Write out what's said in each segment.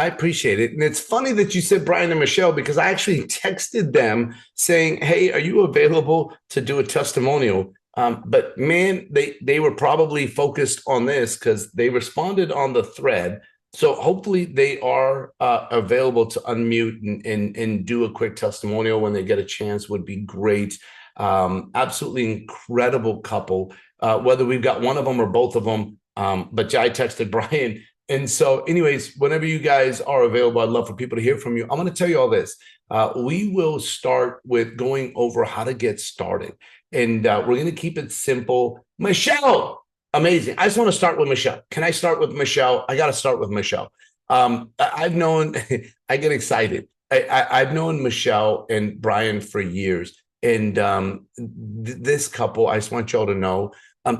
I appreciate it. And it's funny that you said Brian and Michelle because I actually texted them saying, hey, are you available to do a testimonial? But man, they were probably focused on this because they responded on the thread. So hopefully they are available to unmute and do a quick testimonial when they get a chance would be great. Absolutely incredible couple, whether we've got one of them or both of them. But I texted Brian. And so anyways, whenever you guys are available, I'd love for people to hear from you. I'm going to tell you all this. We will start with going over how to get started. And we're going to keep it simple. Michelle, amazing. I just want to start with Michelle. Can I start with Michelle? I got to start with Michelle. I've known, I get excited. I've known Michelle and Brian for years. And this couple, I just want y'all to know,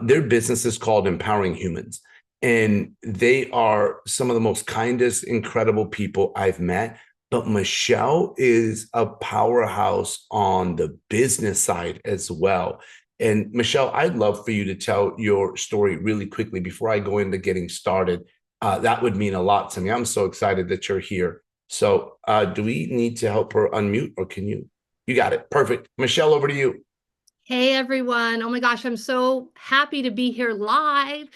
their business is called Empowering Humans. And they are some of the most kindest, incredible people I've met. But Michelle is a powerhouse on the business side as well. And Michelle, I'd love for you to tell your story really quickly before I go into getting started. That would mean a lot to me. I'm so excited that you're here. So do we need to help her unmute or can you? You got it. Perfect. Michelle, over to you. Hey, everyone. Oh my gosh, I'm so happy to be here live.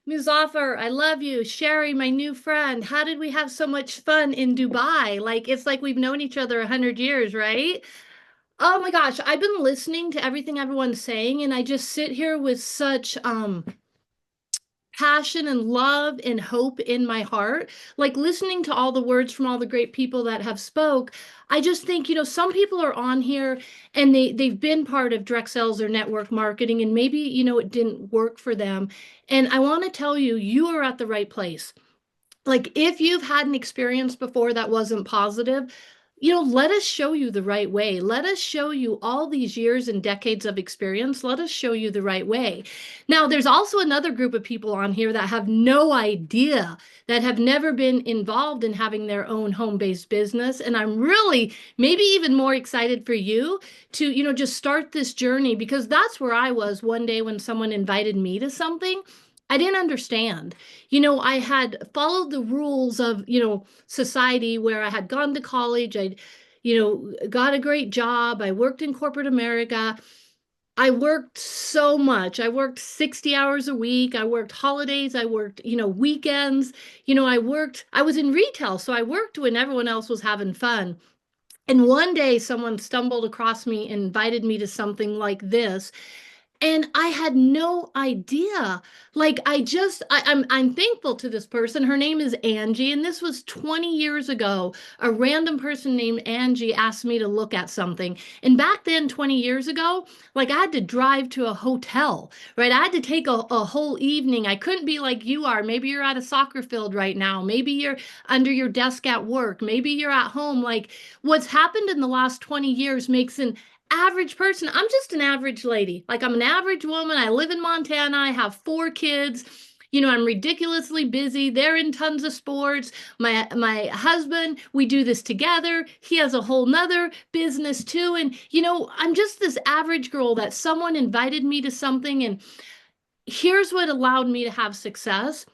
Muzaffar, I love you. Sherry, my new friend. How did we have so much fun in Dubai? It's like we've known each other 100 years, right? Oh my gosh, I've been listening to everything everyone's saying, and I just sit here with such passion and love and hope in my heart. Like listening to all the words from all the great people that have spoke, I just think, some people are on here and they've been part of direct sales or network marketing, and maybe, it didn't work for them. And I want to tell you, you are at the right place. Like if you've had an experience before that wasn't positive, let us show you the right way. Let us show you all these years and decades of experience. Let us show you the right way. Now, there's also another group of people on here that have no idea, that have never been involved in having their own home-based business. And I'm really maybe even more excited for you to, just start this journey, because that's where I was one day when someone invited me to something. I didn't understand. I had followed the rules of, society, where I had gone to college, I'd, got a great job, I worked in corporate America. I worked so much. I worked 60 hours a week. I worked holidays. I worked, weekends. I was in retail, so I worked when everyone else was having fun. And one day someone stumbled across me and invited me to something like this. And I had no idea. I'm thankful to this person. Her name is Angie, and this was 20 years ago. A random person named Angie asked me to look at something. And back then, 20 years ago, I had to drive to a hotel, right? I had to take a whole evening. I couldn't be like you are. Maybe you're at a soccer field right now. Maybe you're under your desk at work. Maybe you're at home. What's happened in the last 20 years makes an average person. I'm just an average lady. I'm an average woman. I live in Montana. I have 4 kids. I'm ridiculously busy. They're in tons of sports. My husband, we do this together. He has a whole nother business too. And, I'm just this average girl that someone invited me to something. And here's what allowed me to have success.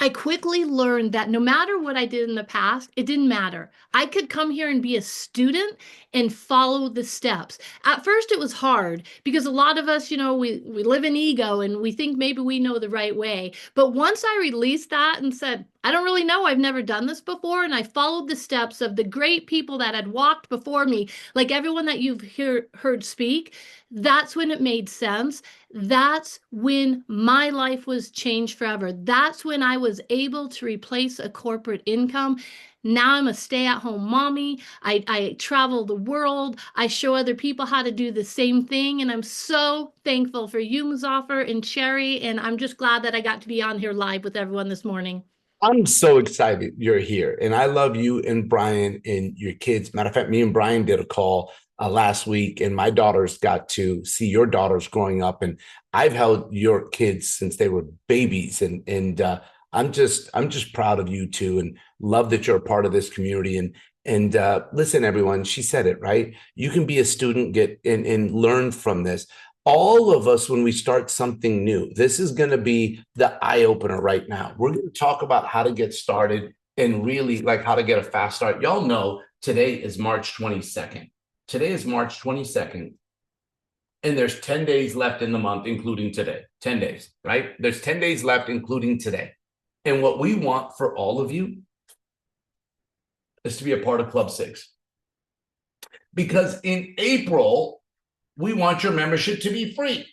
I quickly learned that no matter what I did in the past, it didn't matter. I could come here and be a student and follow the steps. At first, it was hard because a lot of us, we live in ego and we think maybe we know the right way. But once I released that and said, I don't really know, I've never done this before, and I followed the steps of the great people that had walked before me, like everyone that you've heard speak, that's when it made sense. That's when my life was changed forever. That's when I was able to replace a corporate income. Now I'm a stay-at-home mommy. I travel the world. I show other people how to do the same thing. And I'm so thankful for you, Muzaffar and Sherry. And I'm just glad that I got to be on here live with everyone this morning. I'm so excited you're here. And I love you and Brian and your kids. Matter of fact, me and Brian did a call last week, and my daughters got to see your daughters growing up. And I've held your kids since they were babies. And I'm just proud of you too, and love that you're a part of this community. And listen, everyone, she said it, right? You can be a student, get and learn from this. All of us, when we start something new, this is going to be the eye opener right now. We're going to talk about how to get started and really like how to get a fast start. Y'all know today is March 22nd. Today is March 22nd. And there's 10 days left in the month, including today. 10 days, right? There's 10 days left, including today. And what we want for all of you is to be a part of Club 6. Because in April, we want your membership to be free.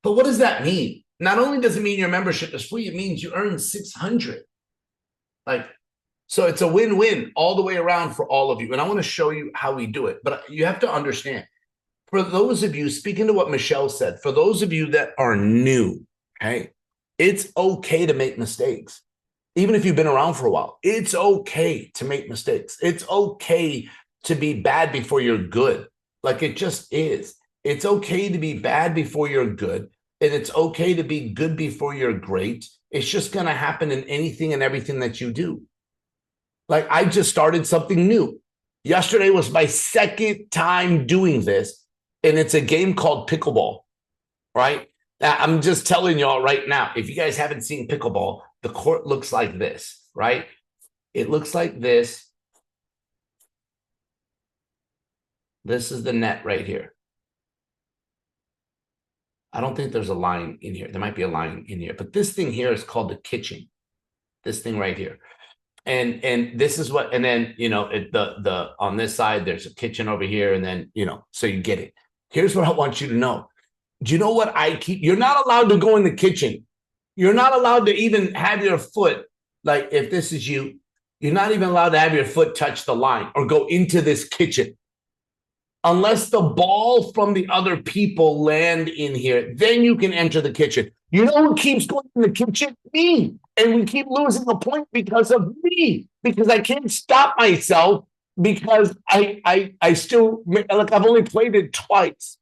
But what does that mean? Not only does it mean your membership is free, it means you earn 600. So it's a win-win all the way around for all of you. And I want to show you how we do it. But you have to understand, for those of you, speaking to what Michelle said, for those of you that are new, okay, it's okay to make mistakes. Even if you've been around for a while, it's okay to make mistakes. It's okay to be bad before you're good. Like it just is. It's okay to be bad before you're good. And it's okay to be good before you're great. It's just going to happen in anything and everything that you do. Like I just started something new. Yesterday was my second time doing this. And it's a game called pickleball, right? I'm just telling y'all right now, if you guys haven't seen pickleball, the court looks like this, right? It looks like this. This is the net right here. I don't think there's a line in here. There might be a line in here, but this thing here is called the kitchen. This thing right here. And this is what, and then, you know, the on this side, there's a kitchen over here. And then, you know, so you get it. Here's what I want you to know. Do you know what you're not allowed to go in the kitchen. You're not allowed to even have your foot, like if this is you, you're not even allowed to have your foot touch the line or go into this kitchen. Unless the ball from the other people land in here, then you can enter the kitchen. You know who keeps going in the kitchen? Me. And we keep losing a point because of me, because I can't stop myself because I still, like I've only played it twice.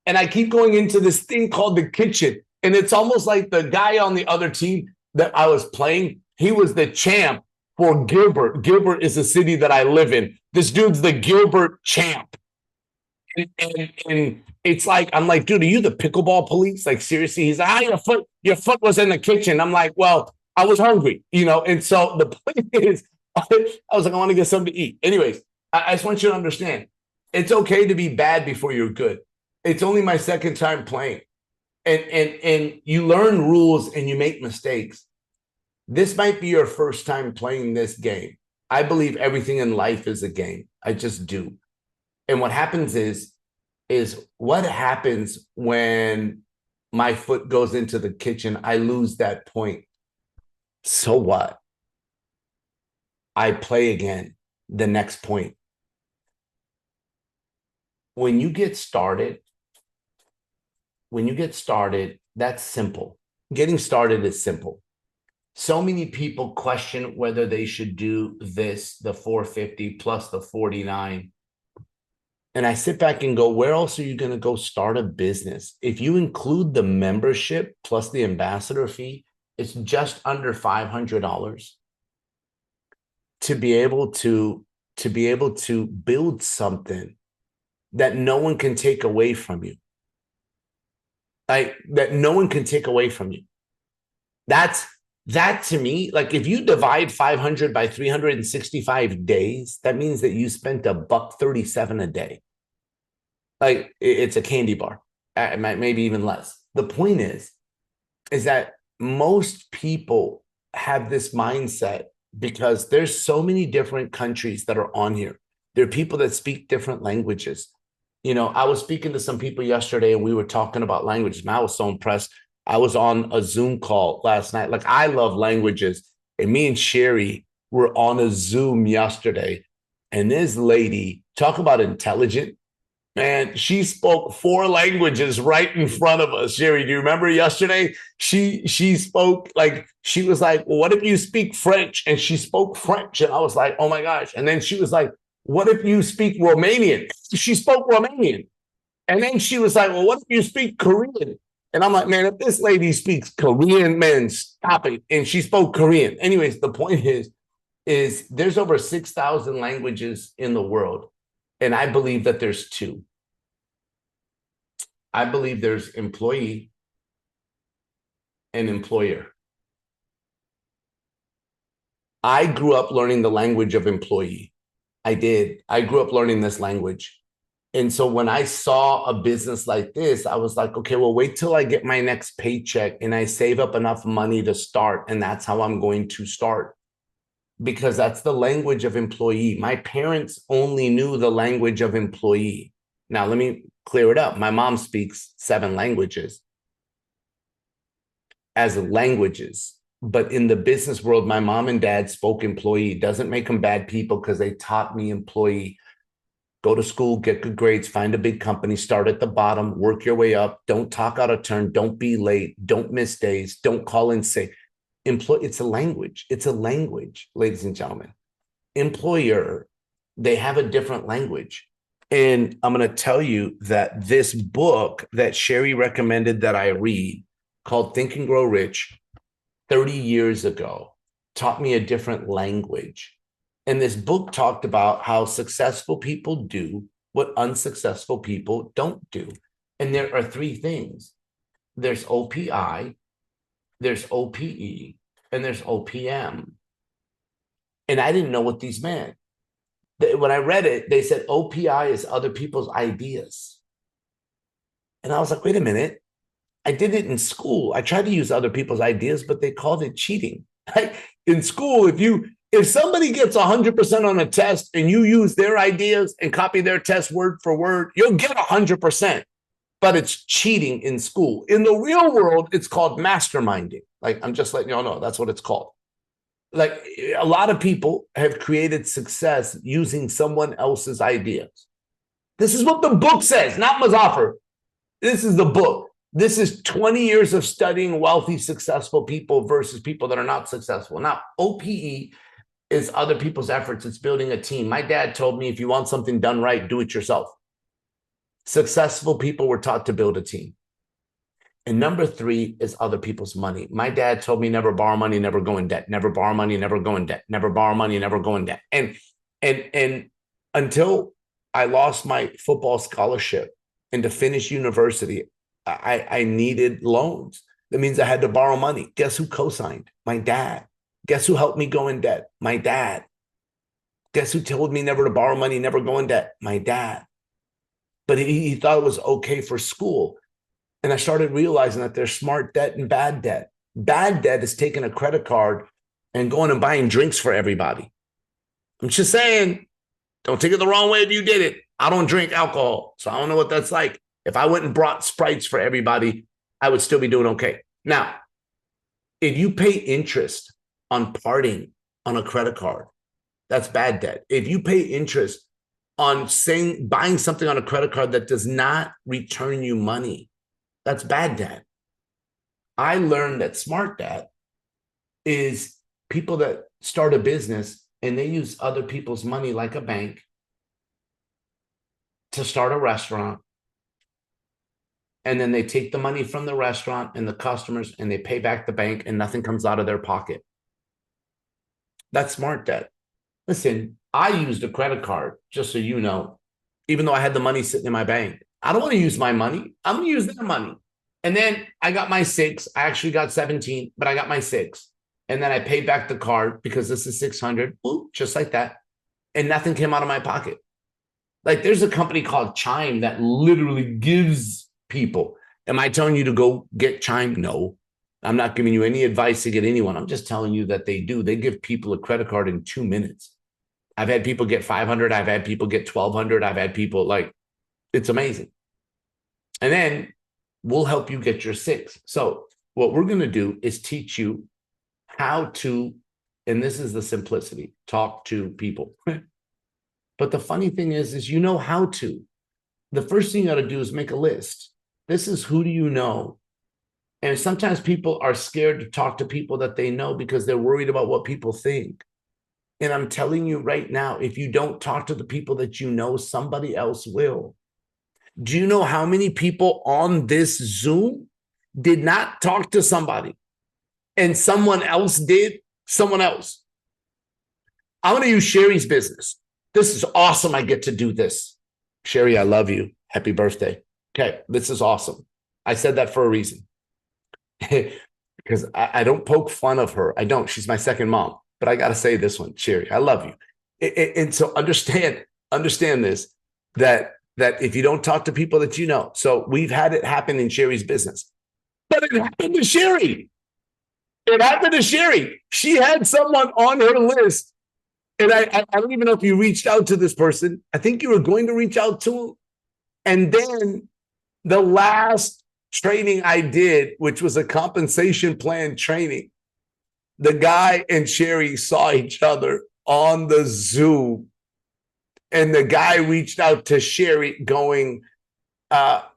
And I keep going into this thing called the kitchen. And it's almost like the guy on the other team that I was playing, he was the champ for Gilbert. Gilbert is the city that I live in. This dude's the Gilbert champ. And it's like, I'm like, dude, are you the pickleball police? Like, seriously? He's like, your foot was in the kitchen. I'm like, well, I was hungry, you know? And so the point is, I was like, I want to get something to eat. Anyways, I just want you to understand, it's okay to be bad before you're good. It's only my second time playing. And you learn rules and you make mistakes. This might be your first time playing this game. I believe everything in life is a game. I just do. And what happens is what happens when my foot goes into the kitchen, I lose that point. So what? I play again the next point. When you get started, that's simple. Getting started is simple. So many people question whether they should do this, the 450 plus the 49. And I sit back and go, where else are you going to go start a business? If you include the membership plus the ambassador fee, it's just under $500 to be able to build something that no one can take away from you. That no one can take away from you. That to me, like if you divide 500 by 365 days, that means that you spent $1.37 a day. Like it's a candy bar, maybe even less. The point is that most people have this mindset because there's so many different countries that are on here. There are people that speak different languages. You know, I was speaking to some people yesterday and we were talking about languages. Man, I was so impressed. I was on a Zoom call last night. Like I love languages. And me and Sherry were on a Zoom yesterday. And this lady, talk about intelligent, man, she spoke 4 languages right in front of us. Sherry, do you remember yesterday? She spoke like, she was like, well, what if you speak French? And she spoke French. And I was like, oh my gosh. And then she was like, what if you speak Romanian? She spoke Romanian. And then she was like, well, what if you speak Korean? And I'm like, man, if this lady speaks Korean, man, stop it. And she spoke Korean. Anyways, the point is there's over 6,000 languages in the world. And I believe that there's 2. I believe there's employee and employer. I grew up learning the language of employee. I did. I grew up learning this language. And so when I saw a business like this, I was like, okay, well, wait till I get my next paycheck and I save up enough money to start. And that's how I'm going to start. Because that's the language of employee. My parents only knew the language of employee. Now, let me clear it up. My mom speaks 7 languages as languages. But in the business world, my mom and dad spoke employee. Doesn't make them bad people because they taught me employee. Go to school, get good grades, find a big company, start at the bottom, work your way up. Don't talk out of turn. Don't be late. Don't miss days. Don't call in sick. It's a language. It's a language, ladies and gentlemen. Employer, they have a different language. And I'm going to tell you that this book that Sherry recommended that I read, called Think and Grow Rich, 30 years ago, taught me a different language. And this book talked about how successful people do what unsuccessful people don't do. And there are 3 things. There's OPI, there's OPE, and there's OPM. And I didn't know what these meant. When I read it, they said OPI is other people's ideas. And I was like, wait a minute. I did it in school. I tried to use other people's ideas, but they called it cheating. Right? In school, if somebody gets 100% on a test and you use their ideas and copy their test word for word, you'll get 100%. But it's cheating in school. In the real world, it's called masterminding. Like, I'm just letting y'all know, that's what it's called. Like, a lot of people have created success using someone else's ideas. This is what the book says, not Mazaffer. This is the book. This is 20 years of studying wealthy, successful people versus people that are not successful. Now, OPE is other people's efforts. It's building a team. My dad told me, if you want something done right, do it yourself. Successful people were taught to build a team. And number 3 is other people's money. My dad told me, never borrow money, never go in debt. Never borrow money, never go in debt. Never borrow money, never go in debt. And until I lost my football scholarship and to finish university, I needed loans. That means I had to borrow money. Guess who co-signed? My dad. Guess who helped me go in debt? My dad. Guess who told me never to borrow money, never go in debt? My dad. But he thought it was okay for school. And I started realizing that there's smart debt and bad debt. Bad debt is taking a credit card and going and buying drinks for everybody. I'm just saying, don't take it the wrong way if you did it. I don't drink alcohol, so I don't know what that's like. If I went and brought Sprites for everybody, I would still be doing okay. Now, if you pay interest on partying on a credit card, that's bad debt. If you pay interest on buying something on a credit card that does not return you money, that's bad debt. I learned that smart debt is people that start a business and they use other people's money like a bank to start a restaurant. And then they take the money from the restaurant and the customers and they pay back the bank and nothing comes out of their pocket. That's smart debt. Listen, I used a credit card, just so you know, even though I had the money sitting in my bank. I don't want to use my money. I'm going to use their money. And then I got my 6. I actually got 17, but I got my 6. And then I paid back the card because this is 600, just like that. And nothing came out of my pocket. Like, there's a company called Chime that literally gives people. Am I telling you to go get Chime? No. I'm not giving you any advice to get anyone. I'm just telling you that they do. They give people a credit card in 2 minutes. I've had people get 500. I've had people get 1,200. I've had people it's amazing. And then we'll help you get your 6. So what we're going to do is teach you how to, and this is the simplicity, talk to people. But the funny thing is you know how to. The first thing you got to do is make a list. This is who do you know? And sometimes people are scared to talk to people that they know because they're worried about what people think. And I'm telling you right now, if you don't talk to the people that you know, somebody else will. Do you know how many people on this Zoom did not talk to somebody and someone else did? Someone else. I'm going to use Sherry's business. This is awesome. I get to do this. Sherry, I love you. Happy birthday. Okay, this is awesome. I said that for a reason. Because I don't poke fun of her. I don't. She's my second mom. but I got to say this one, Sherry, I love you. And so understand this, that if you don't talk to people that you know, so we've had it happen in Sherry's business, but it happened to Sherry. It happened to Sherry. She had someone on her list. And I don't even know if you reached out to this person. I think you were going to reach out to him. And then the last training I did, which was a compensation plan training, the guy and Sherry saw each other on the Zoom. And the guy reached out to Sherry going,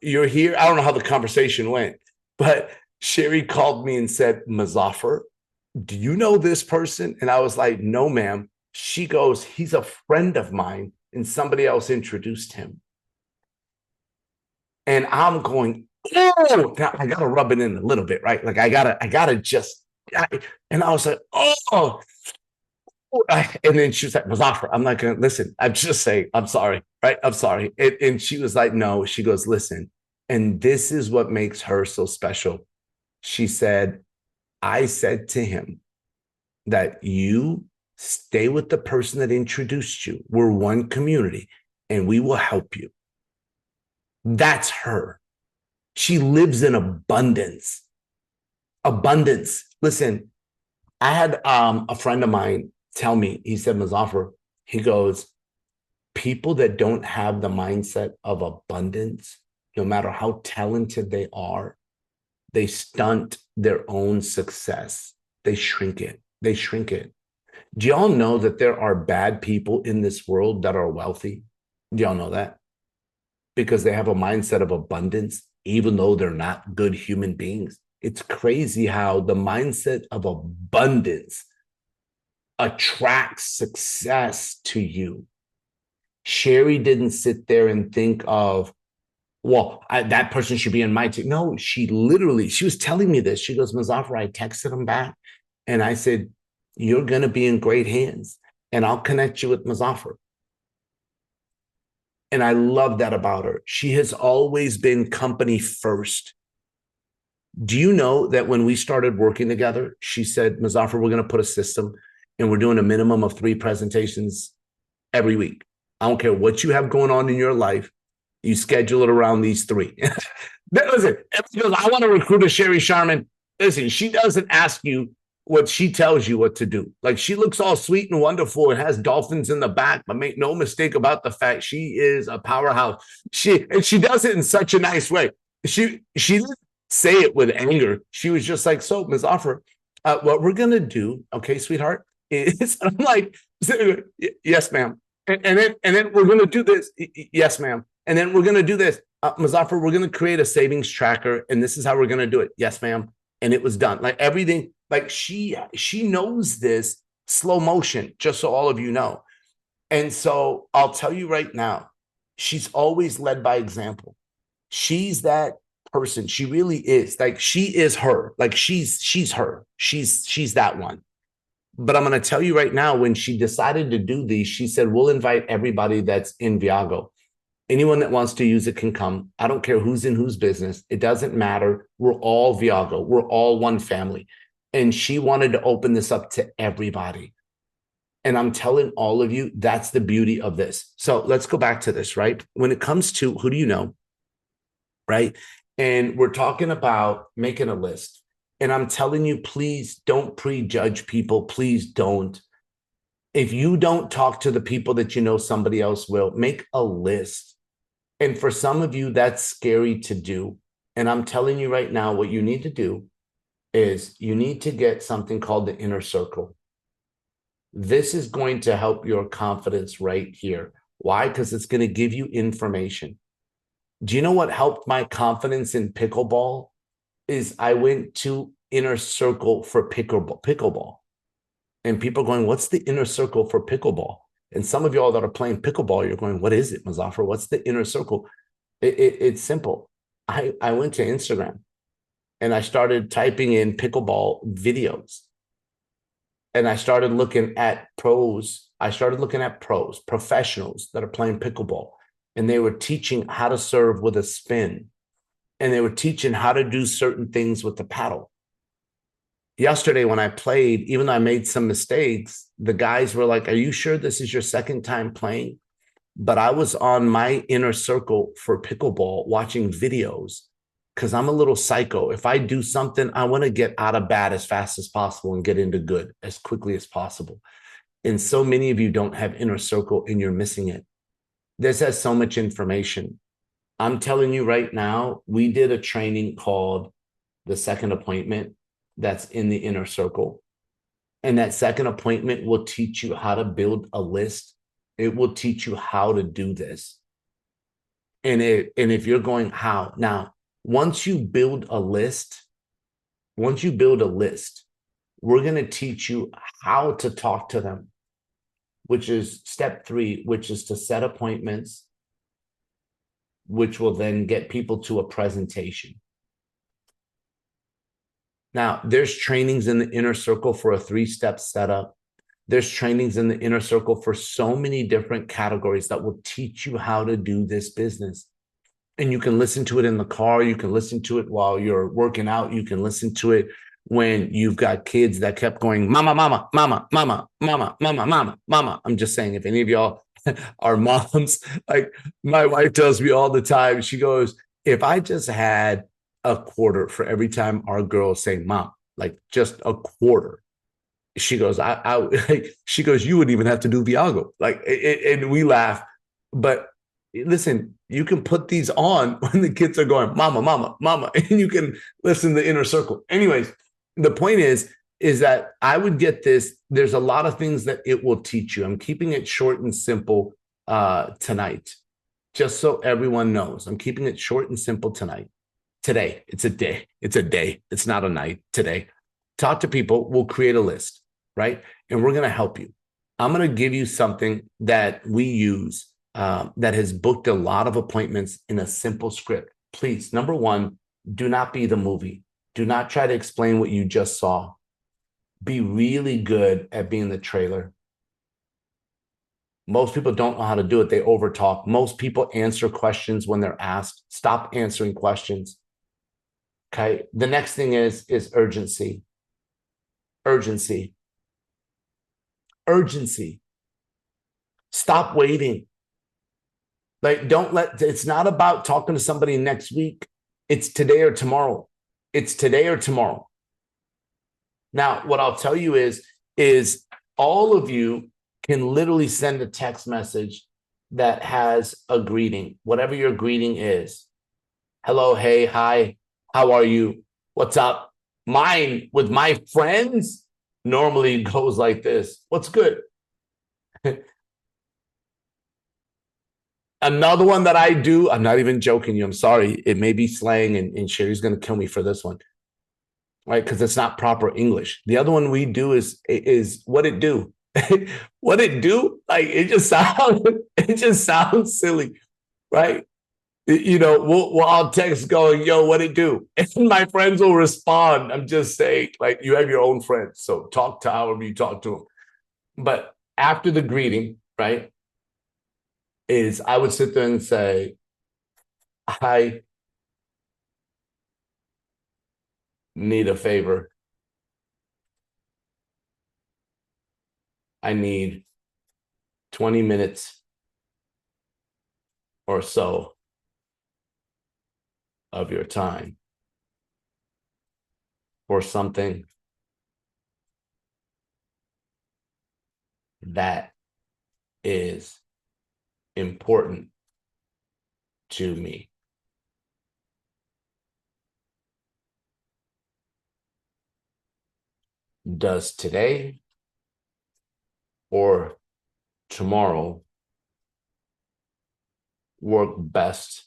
you're here. I don't know how the conversation went, but Sherry called me and said, Muzaffar, do you know this person? And I was like, no, ma'am. She goes, he's a friend of mine, and somebody else introduced him. And I'm going, oh, now I got to rub it in a little bit, right? Like I gotta just, and I was like, oh. And then she was like, Muzaffar, I'm not going to listen. I'm just saying, I'm sorry, right? I'm sorry. And she was like, no, she goes, listen. And this is what makes her so special. She said, I said to him that you stay with the person that introduced you. We're one community and we will help you. That's her. She lives in abundance. Abundance. Listen, I had a friend of mine tell me, he said, Muzaffar, he goes, people that don't have the mindset of abundance, no matter how talented they are, they stunt their own success. They shrink it. They shrink it. Do y'all know that there are bad people in this world that are wealthy? Do y'all know that? Because they have a mindset of abundance, even though they're not good human beings. It's crazy how the mindset of abundance attracts success to you. Sherry didn't sit there and think of, well, that person should be in my team. No, she was telling me this. She goes, Muzaffar, I texted him back and I said, you're going to be in great hands and I'll connect you with Muzaffar. And I love that about her. She has always been company first. Do you know that when we started working together, she said, Muzaffar, we're going to put a system and we're doing a minimum of 3 presentations every week. I don't care what you have going on in your life. You schedule it around these 3. Listen, goes, I want to recruit a Sherry Sharman. Listen, she doesn't ask you what she tells you what to do. Like, she looks all sweet and wonderful and has dolphins in the back, but make no mistake about the fact she is a powerhouse. She does it in such a nice way. She didn't say it with anger. She was just like, so, Muzaffar, what we're going to do, okay, sweetheart, is, I'm like, yes, ma'am. And then we're going to do this. Yes, ma'am. And then we're going to do this. Muzaffar, we're going to create a savings tracker, and this is how we're going to do it. Yes, ma'am. And it was done. Like, everything, like she knows this slow motion, just so all of you know. And so I'll tell you right now, she's always led by example. She's that person. She really is. Like, she is her. Like, she's her. She's that one. But I'm going to tell you right now, when she decided to do these, she said, we'll invite everybody that's in Viago. Anyone that wants to use it can come. I don't care who's in whose business. It doesn't matter. We're all Viago. We're all one family. And she wanted to open this up to everybody. And I'm telling all of you, that's the beauty of this. So let's go back to this, right? When it comes to who do you know, right? And we're talking about making a list. And I'm telling you, please don't prejudge people. Please don't. If you don't talk to the people that you know somebody else will, make a list. And for some of you, that's scary to do. And I'm telling you right now, what you need to do is you need to get something called the inner circle. This is going to help your confidence right here. Why? Because it's going to give you information. Do you know what helped my confidence in pickleball? Is I went to Inner Circle for pickleball. And people are going, what's the Inner Circle for pickleball? And some of y'all that are playing pickleball, you're going, what is it, Muzaffar? What's the Inner Circle? It's simple. I went to Instagram and I started typing in pickleball videos. And I started looking at pros. I started looking at pros, professionals that are playing pickleball. And they were teaching how to serve with a spin. And they were teaching how to do certain things with the paddle. yesterday when I played, even though I made some mistakes, the guys were like, "Are you sure this is your second time playing?" But I was on my inner circle for pickleball watching videos because I'm a little psycho. If I do something, I want to get out of bad as fast as possible and get into good as quickly as possible. And so many of you don't have inner circle and you're missing it. This has so much information. I'm telling you right now, we did a training called the second appointment that's in the inner circle. And that second appointment will teach you how to build a list. It will teach you how to do this. And if you're going, how? Now, once you build a list, we're going to teach you how to talk to them, which is step 3, which is to set appointments, which will then get people to a presentation. Now, there's trainings in the inner circle for a 3-step setup. There's trainings in the inner circle for so many different categories that will teach you how to do this business. And you can listen to it in the car. You can listen to it while you're working out. You can listen to it when you've got kids that kept going, mama, mama, mama, mama, mama, mama, mama, mama. I'm just saying, if any of y'all are moms, like my wife tells me all the time, she goes, if I just had a quarter for every time our girls say mom, like just a quarter, she goes, she goes, you wouldn't even have to do Viago. Like, and we laugh. But listen, you can put these on when the kids are going, mama, mama, mama, and you can listen to the inner circle. Anyways, the point is that I would get this. There's a lot of things that it will teach you. I'm keeping it short and simple tonight, just so everyone knows. I'm keeping it short and simple tonight. Today, it's a day. It's a day. It's not a night. Today, talk to people. We'll create a list, right? And we're going to help you. I'm going to give you something that we use that has booked a lot of appointments in a simple script. Please, number 1, do not be the movie. Do not try to explain what you just saw. Be really good at being the trailer. Most people don't know how to do it. They overtalk. Most people answer questions when they're asked. Stop answering questions. Okay. The next thing is urgency. Urgency. Urgency. Stop waiting. Like, it's not about talking to somebody next week. It's today or tomorrow. It's today or tomorrow. Now, what I'll tell you is all of you can literally send a text message that has a greeting, whatever your greeting is. Hello, hey, hi, how are you? What's up? Mine with my friends normally goes like this. What's good? Another one that I do, I'm not even joking you. I'm sorry. It may be slang and Sherry's going to kill me for this one, right? Because it's not proper English. The other one we do is what it do. What it do? Like, it just sounds silly, right? You know, we'll all text going, yo, what it do? And my friends will respond. I'm just saying, like, you have your own friends. So talk to however you talk to them. But after the greeting, right, is I would sit there and say, I need a favor. I need 20 minutes or so of your time for something that is important to me. Does today or tomorrow work best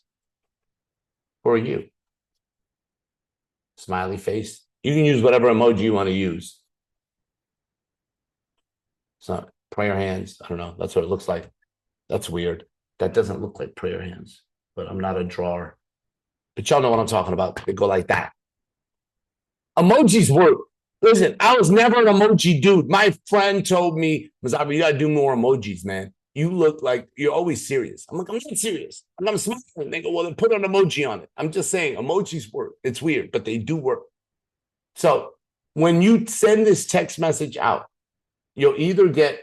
for you? Smiley face. You can use whatever emoji you want to use. So prayer hands. I don't know. That's what it looks like. That's weird. That doesn't look like prayer hands, but I'm not a drawer. But y'all know what I'm talking about. They go like that. Emojis work. Listen, I was never an emoji dude. My friend told me, Mazaba, you got to do more emojis, man. You look like you're always serious. I'm like, I'm not serious. I'm smiling. They go, well, then put an emoji on it. I'm just saying, emojis work. It's weird, but they do work. So When you send this text message out, you'll either get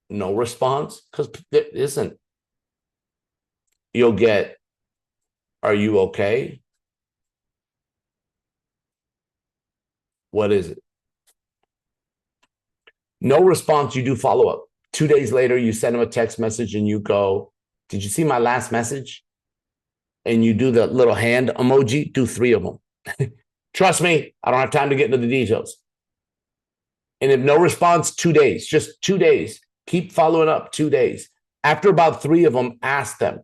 no response, because there isn't. You'll get, are you okay? What is it? No response, you do follow up. 2 days later, you send them a text message and you go, did you see my last message? And you do the little hand emoji, do 3 of them. Trust me, I don't have time to get into the details. And if no response, 2 days, just 2 days. Keep following up 2 days. After about 3 of them, ask them,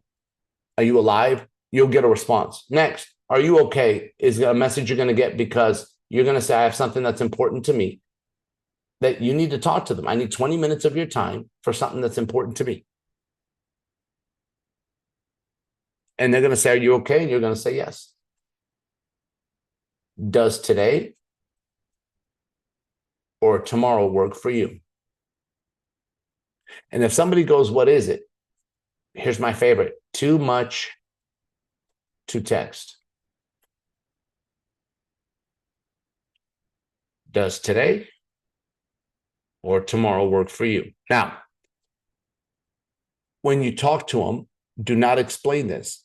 are you alive? You'll get a response. Next, are you okay? Is a message you're going to get, because you're going to say, I have something that's important to me, that you need to talk to them. I need 20 minutes of your time for something that's important to me. And they're going to say, are you okay? And you're going to say yes. Does today or tomorrow work for you? And if somebody goes, what is it? Here's my favorite. Too much to text. Does today or tomorrow work for you? Now, when you talk to them, do not explain this.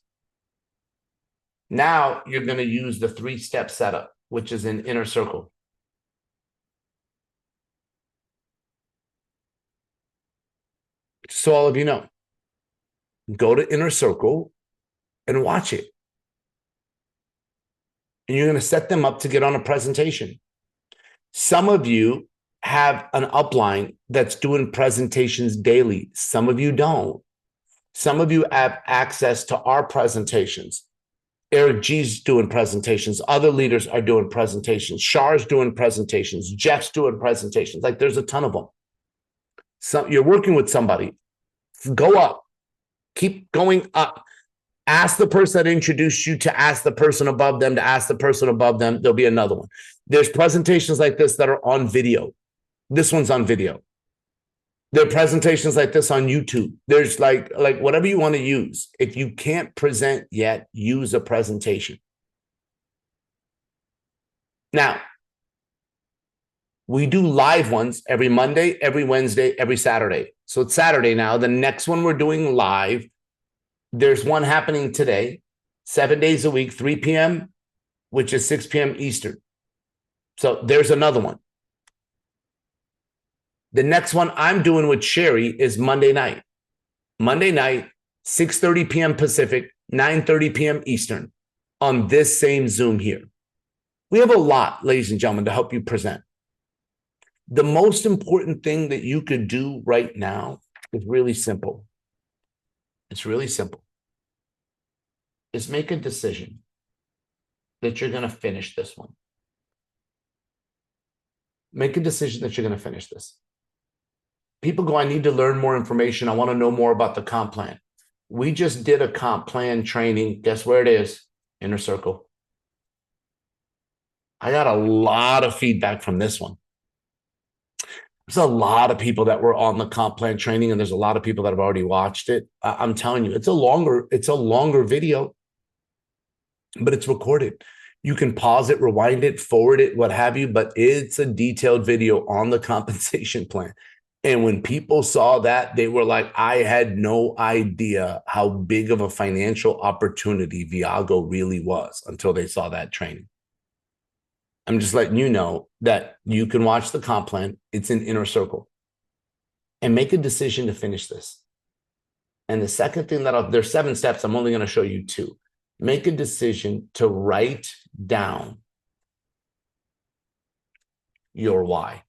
Now you're going to use the 3-step setup, which is in Inner Circle. So all of you know, go to Inner Circle and watch it. And you're going to set them up to get on a presentation. Some of you have an upline that's doing presentations daily. Some of you don't. Some of you have access to our presentations. Eric G's doing presentations. Other leaders are doing presentations. Shar's doing presentations. Jeff's doing presentations. Like, there's a ton of them. So you're working with somebody. Go up. Keep going up. Ask the person that introduced you to ask the person above them to ask the person above them. There'll be another one. There's presentations like this that are on video. This one's on video. There are presentations like this on YouTube. There's like whatever you want to use. If you can't present yet, use a presentation. Now, we do live ones every Monday, every Wednesday, every Saturday. So it's Saturday now. The next one we're doing live. There's one happening today, 7 days a week, 3 p.m., which is 6 p.m. Eastern. So there's another one. The next one I'm doing with Sherry is Monday night. Monday night, 6:30 p.m. Pacific, 9:30 p.m. Eastern on this same Zoom here. We have a lot, ladies and gentlemen, to help you present. The most important thing that you could do right now is really simple. It's really simple. Is make a decision that you're going to finish this one. Make a decision that you're going to finish this. People go, I need to learn more information. I want to know more about the comp plan. We just did a comp plan training. Guess where it is? Inner Circle. I got a lot of feedback from this one. There's a lot of people that were on the comp plan training, and there's a lot of people that have already watched it. I'm telling you, it's a longer video, but it's recorded. You can pause it, rewind it, forward it, what have you, but it's a detailed video on the compensation plan. And when people saw that, they were like, I had no idea how big of a financial opportunity Viago really was until they saw that training. I'm just letting you know that you can watch the comp plan. It's in Inner Circle. And make a decision to finish this. And the second thing there's 7 steps. I'm only going to show you 2. Make a decision to write down your why.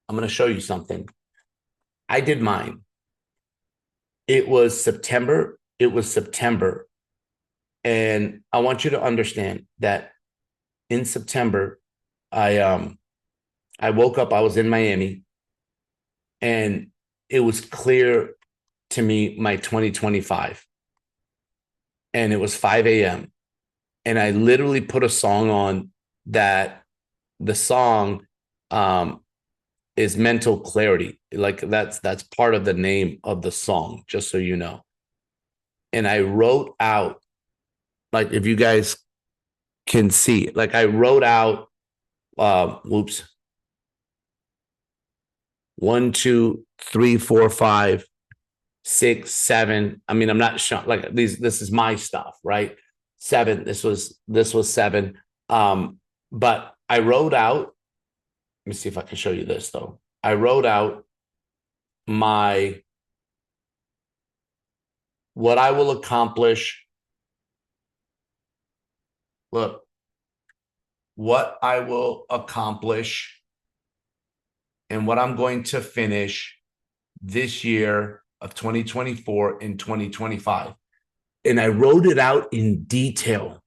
I'm going to show you something. I did mine. It was September. And I want you to understand that in September, I woke up, I was in Miami, and it was clear to me my 2025. And it was 5 a.m. And I literally put a song on that. The song is Mental Clarity. Like that's part of the name of the song, just so you know. And I wrote out, like, if you guys can see, like, I wrote out Whoops. 1, 2, 3, 4, 5, 6, 7. I mean, I'm not sure. Like this is my stuff, right? 7. This was 7. But I wrote out. Let me see if I can show you this though. I wrote out what I will accomplish. Look, what I will accomplish and what I'm going to finish this year of 2024 and 2025. And I wrote it out in detail.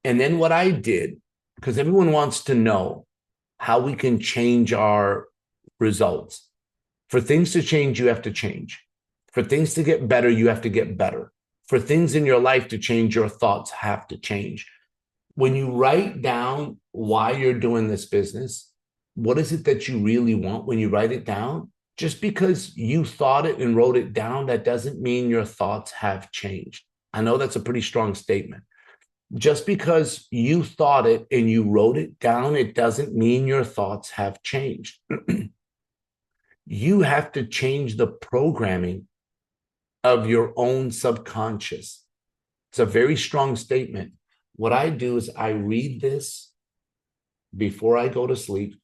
And then what I did, because everyone wants to know how we can change our results. For things to change, you have to change. For things to get better, you have to get better. For things in your life to change, your thoughts have to change. When you write down why you're doing this business, what is it that you really want when you write it down? Just because you thought it and wrote it down, that doesn't mean your thoughts have changed. I know that's a pretty strong statement. Just because you thought it and you wrote it down, it doesn't mean your thoughts have changed. You have to change the programming of your own subconscious. It's a very strong statement. What I do is I read this before I go to sleep,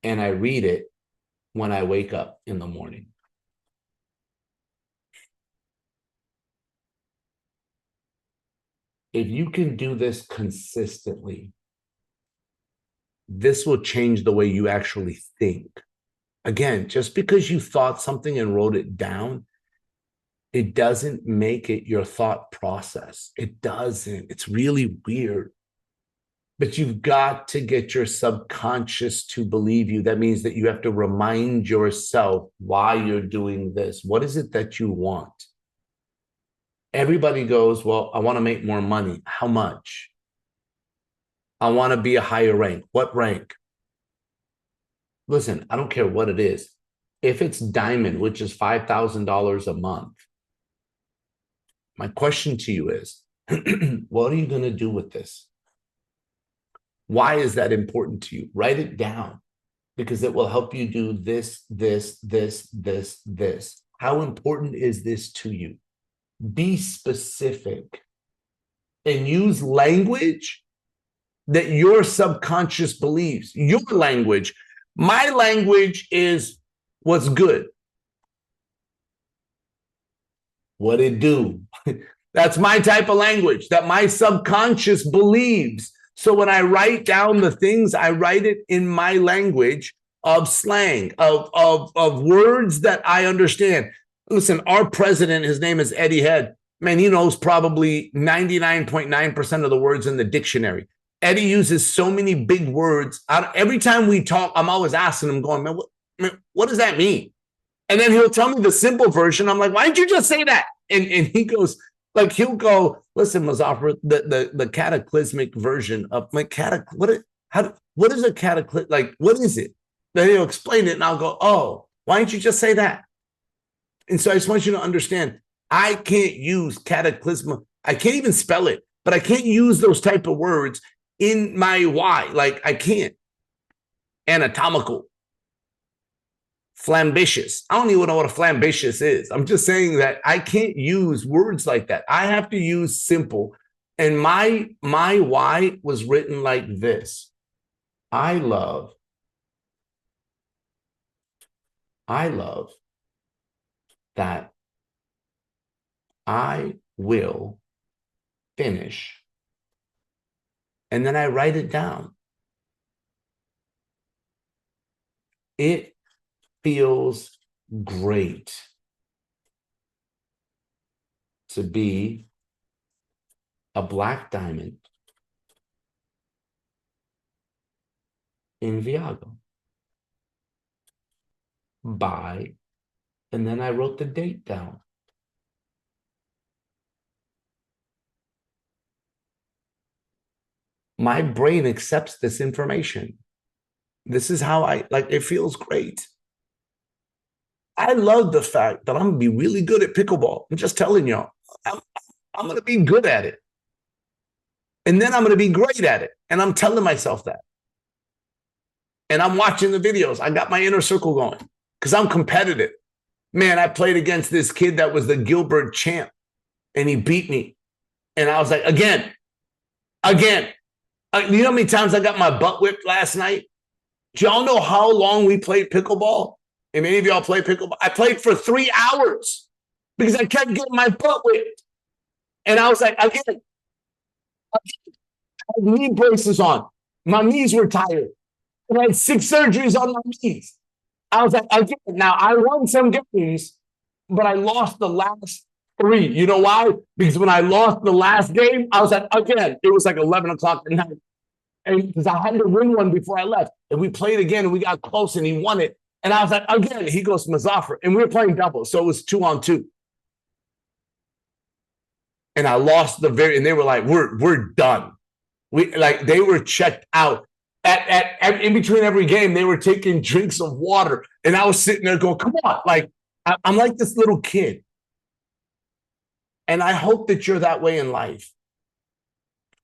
and I read it when I wake up in the morning. If you can do this consistently, this will change the way you actually think. Again, just because you thought something and wrote it down, it doesn't make it your thought process. It doesn't. It's really weird. But you've got to get your subconscious to believe you. That means that you have to remind yourself why you're doing this. What is it that you want? Everybody goes, well, I want to make more money. How much? I want to be a higher rank. What rank? Listen, I don't care what it is. If it's diamond, which is $5,000 a month, my question to you is, what are you going to do with this? Why is that important to you? Write it down, because it will help you do this, this, this, this, this. How important is this to you? Be specific and use language that your subconscious believes. Your language. My language is what's good. What it do? That's my type of language that my subconscious believes. So when I write down the things, I write it in my language of slang, of words that I understand. Listen, our president, his name is Eddie Head. Man, he knows probably 99.9% of the words in the dictionary. Eddie uses so many big words. Every time we talk, I'm always asking him, going, man, what does that mean? And then he'll tell me the simple version. I'm like, why didn't you just say that? And he goes, like, he'll go, listen, Muzaffar, the cataclysmic version of my what is a cataclysm? Like, what is it? Then he'll explain it, and I'll go, oh, why didn't you just say that? And so I just want you to understand, I can't use cataclysm. I can't even spell it, but I can't use those type of words in my why. Like, I can't. Anatomical. Flambitious. I don't even know what a flambitious is. I'm just saying that I can't use words like that. I have to use simple. And my why was written like this. I love that I will finish. And then I write it down. It feels great to be a black diamond in Viago. By, and then I wrote the date down. My brain accepts this information. This is how it feels great. I love the fact that I'm going to be really good at pickleball. I'm just telling y'all, I'm going to be good at it. And then I'm going to be great at it. And I'm telling myself that. And I'm watching the videos. I got my inner circle going because I'm competitive. Man, I played against this kid that was the Gilbert champ and he beat me. And I was like, again. You know how many times I got my butt whipped last night? Do y'all know how long we played pickleball? And many of y'all play pickleball. I played for 3 hours because I kept getting my butt whipped. And I was like, again. I had knee braces on. My knees were tired. And I had 6 surgeries on my knees. I was like, again, now I won some games, but I lost the last 3. You know why? Because when I lost the last game, I was like, again, it was like 11 o'clock at night. And because I had to win one before I left. And we played again and we got close and he won it. And I was like, again, he goes to Muzaffar. And we were playing double. So it was 2-on-2. And I lost and they were like, we're done. They were checked out. At in between every game, they were taking drinks of water. And I was sitting there going, come on. I'm like this little kid. And I hope that you're that way in life.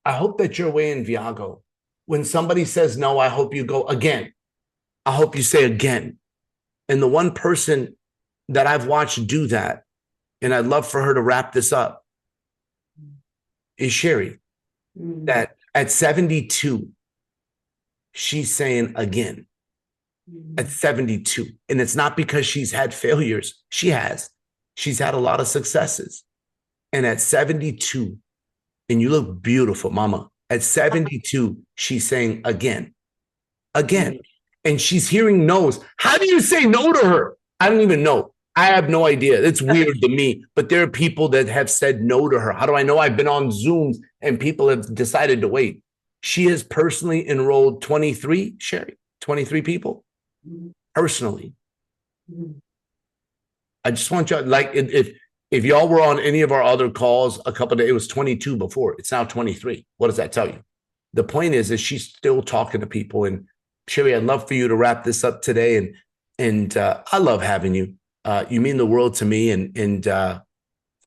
I hope that you're way in Viago. When somebody says no, I hope you go again. I hope you say again. And the one person that I've watched do that, and I'd love for her to wrap this up, is Sherry. That at 72, she's saying again. At 72. And it's not because she's had failures. She has. She's had a lot of successes. And at 72, and you look beautiful, mama. At 72, she's saying again. And she's hearing no's. How do you say no to her? I don't even know. I have no idea. It's weird to me, but there are people that have said no to her. How do I know? I've been on Zooms and people have decided to wait. She has personally enrolled 23, Sherry, 23 people personally. I just want you, like, if y'all were on any of our other calls a couple of days, it was 22 before. It's now 23. What does that tell you? The point is she's still talking to people. And Sherry, I'd love for you to wrap this up today. And I love having you. You mean the world to me. And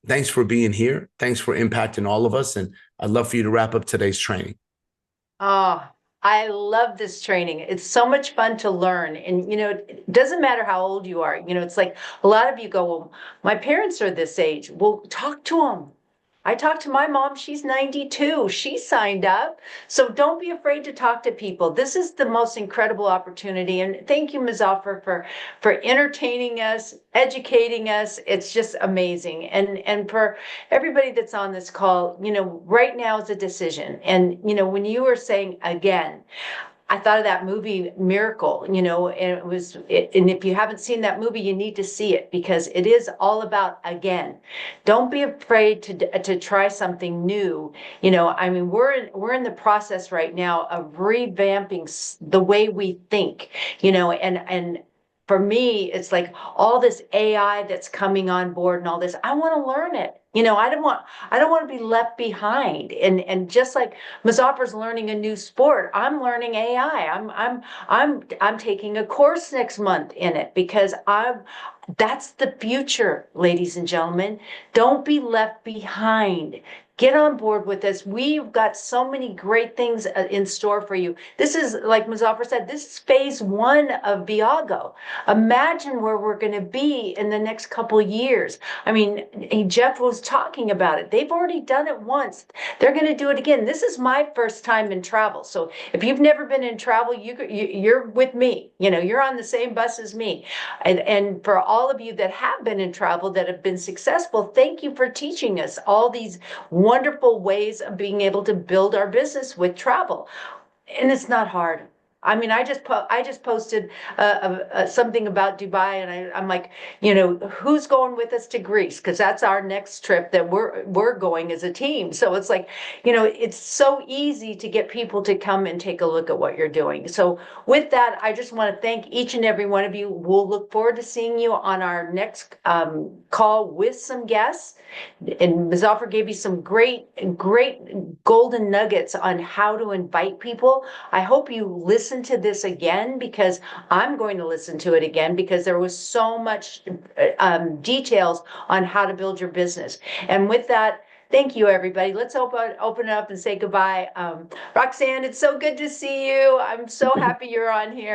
thanks for being here. Thanks for impacting all of us. And I'd love for you to wrap up today's training. Oh, I love this training. It's so much fun to learn. And, it doesn't matter how old you are. It's like a lot of you go, well, my parents are this age. Well, talk to them. I talked to my mom. She's 92. She signed up. So don't be afraid to talk to people. This is the most incredible opportunity. And thank you, Muzaffar, for entertaining us, educating us. It's just amazing. And for everybody that's on this call, right now is a decision. And, when you were saying again, I thought of that movie Miracle, and and if you haven't seen that movie, you need to see it because it is all about again. Don't be afraid to try something new. We're in the process right now of revamping the way we think, and for me, it's like all this AI that's coming on board and all this. I want to learn it. I don't want to be left behind. And just like Muzaffar's learning a new sport, I'm learning AI. I'm taking a course next month in it because that's the future, ladies and gentlemen. Don't be left behind. Get on board with us. We've got so many great things in store for you. This is, like Muzaffar said, this is phase 1 of Viago. Imagine where we're going to be in the next couple of years. Jeff was talking about it. They've already done it once. They're going to do it again. This is my first time in travel. So if you've never been in travel, you're with me. You're on the same bus as me. And for all of you that have been in travel, that have been successful, thank you for teaching us all these wonderful ways of being able to build our business with travel. And it's not hard. I just posted something about Dubai, and I'm like, who's going with us to Greece? Because that's our next trip that we're going as a team. So it's like, it's so easy to get people to come and take a look at what you're doing. So with that, I just want to thank each and every one of you. We'll look forward to seeing you on our next call with some guests. And Muzaffar gave you some great golden nuggets on how to invite people. I hope you listen to this again because I'm going to listen to it again because there was so much details on how to build your business. And with that, Thank you, everybody. Let's open it up and say goodbye. Roxanne, it's so good to see you. I'm so happy you're on here.